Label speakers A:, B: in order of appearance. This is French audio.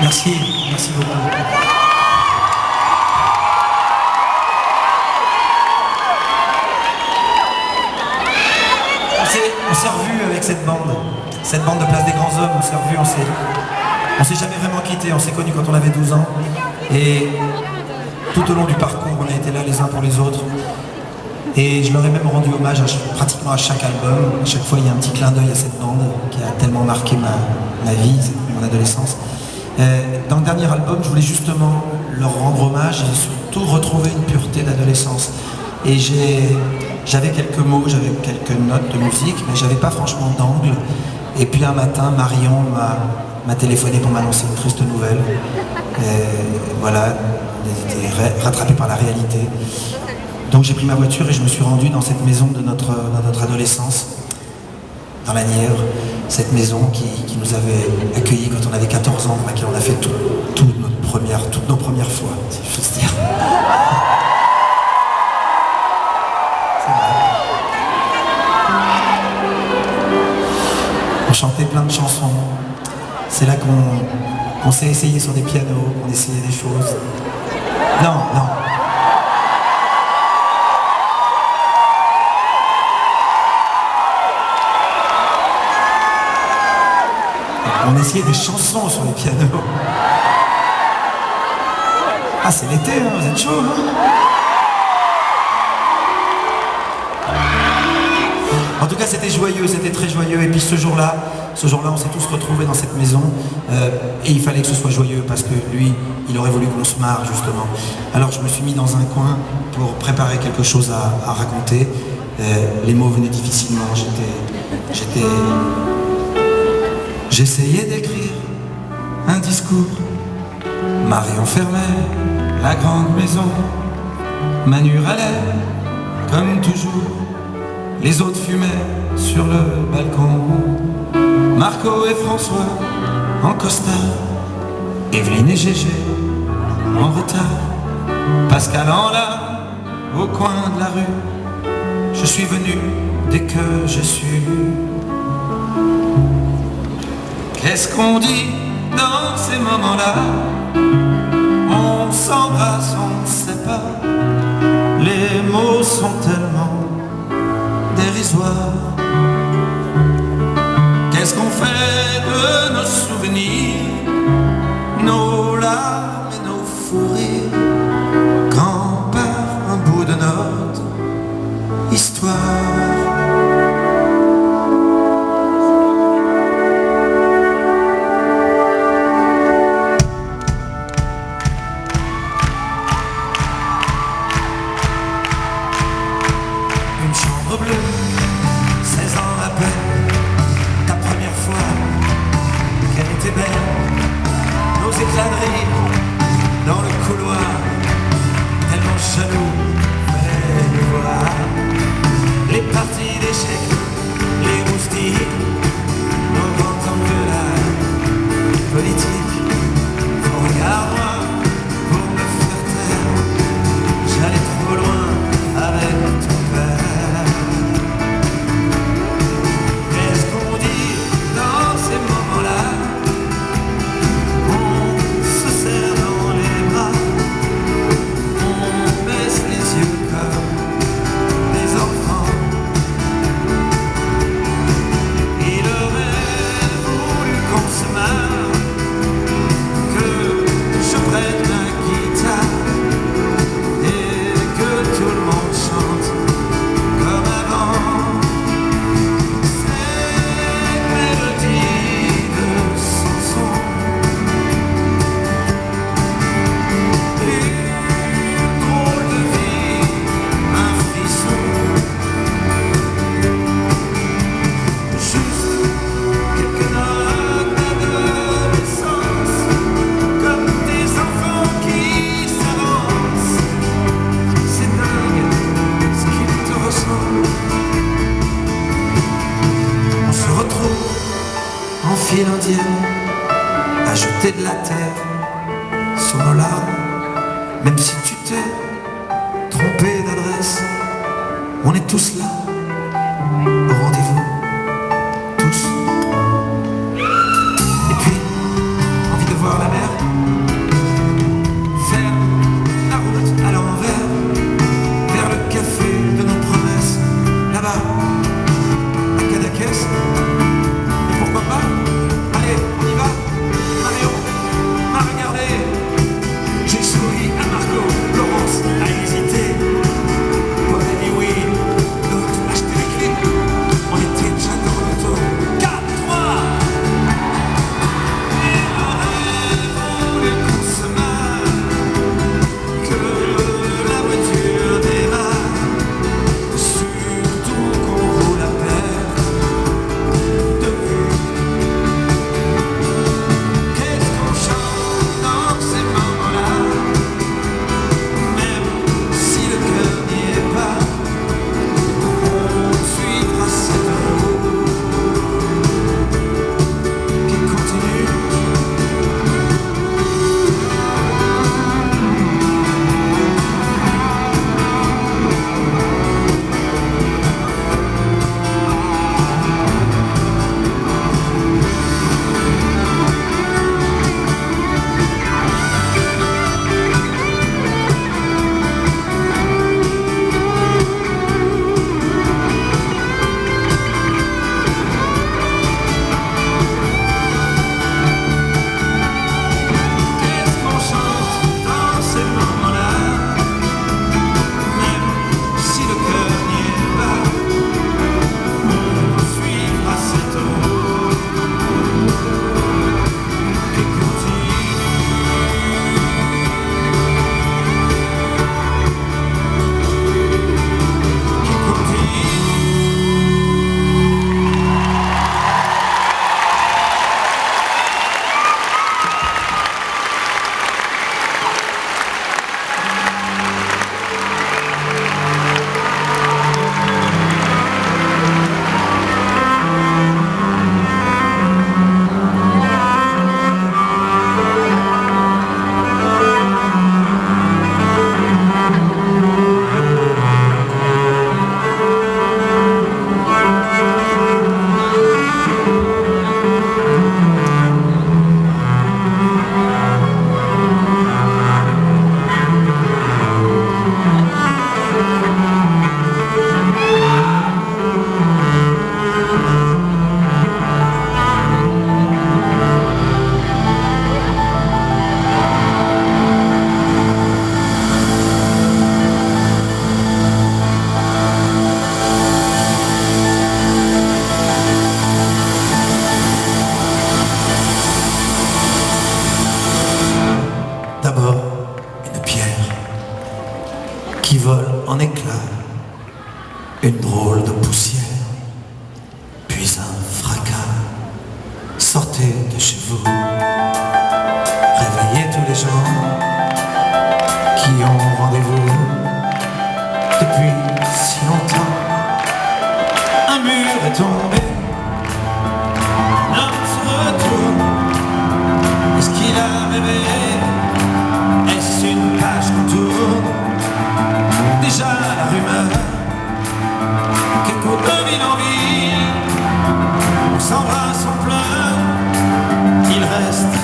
A: Merci beaucoup. On s'est revus avec cette bande de Place des Grands Hommes, on s'est revus, on s'est jamais vraiment quittés, on s'est connus quand on avait 12 ans, et tout au long du parcours, on a été là les uns pour les autres, et je leur ai même rendu hommage pratiquement à chaque album. À chaque fois, il y a un petit clin d'œil à cette bande qui a tellement marqué ma vie, mon adolescence. Dans le dernier album, je voulais justement leur rendre hommage et surtout retrouver une pureté d'adolescence. Et j'avais quelques mots, j'avais quelques notes de musique, mais j'avais pas franchement d'angle. Et puis un matin, Marion m'a téléphoné pour m'annoncer une triste nouvelle. Voilà, on était rattrapé par la réalité. Donc j'ai pris ma voiture et je me suis rendu dans cette maison de notre adolescence, dans la Nièvre, cette maison qui nous avait accueillis quand on avait 14 ans, dans laquelle on a fait toutes nos premières fois, si je peux dire. On chantait plein de chansons. C'est là qu'on s'est essayé sur des pianos, qu'on essayait des choses. Non. On essayait des chansons sur les pianos. Ah, c'est l'été, hein, vous êtes chaud, hein? En tout cas, c'était joyeux, c'était très joyeux. Et puis ce jour-là, on s'est tous retrouvés dans cette maison. Et il fallait que ce soit joyeux parce que lui, il aurait voulu qu'on se marre, justement. Alors je me suis mis dans un coin pour préparer quelque chose à raconter. Les mots venaient difficilement. J'essayais d'écrire un discours. Marie enfermait la grande maison. Manu râlait, comme toujours. Les autres fumaient sur le balcon. Marco et François en costard. Evelyne et Gégé en retard. Pascal en larmes au coin de la rue. Je suis venu dès que j'ai su. Qu'est-ce qu'on dit dans ces moments-là? On s'embrasse, on ne sait pas. Les mots sont tellement dérisoires. Qu'est-ce qu'on fait de nos souvenirs, nos larmes et nos fous rires, quand part un bout de notre histoire? Bleue, 16 ans à peine, ta première fois, qu'elle était belle, nos éclats de rire dans le couloir, tellement jaloux, fallait nous voir, les parties d'échecs, les moustiques, nos grands engueulades politiques, regarde-moi pour me faire taire, j'allais trop loin avec ton père. Fil indienne, à jeter de la terre sur nos larmes, même si tu t'es trompé d'adresse, on est tous là, au rendez-vous, tous. Et puis, envie de voir la mer. Une drôle de poussière, puis un fracas. Sortez de chez vous, réveillez tous les gens qui ont rendez-vous depuis si longtemps. Un mur est tombé, un homme se retourne. Est-ce qu'il a rêvé? Est-ce une page qu'on tourne? Déjà la rumeur qu'écoute de ville en ville, on s'embrasse, on pleure, il reste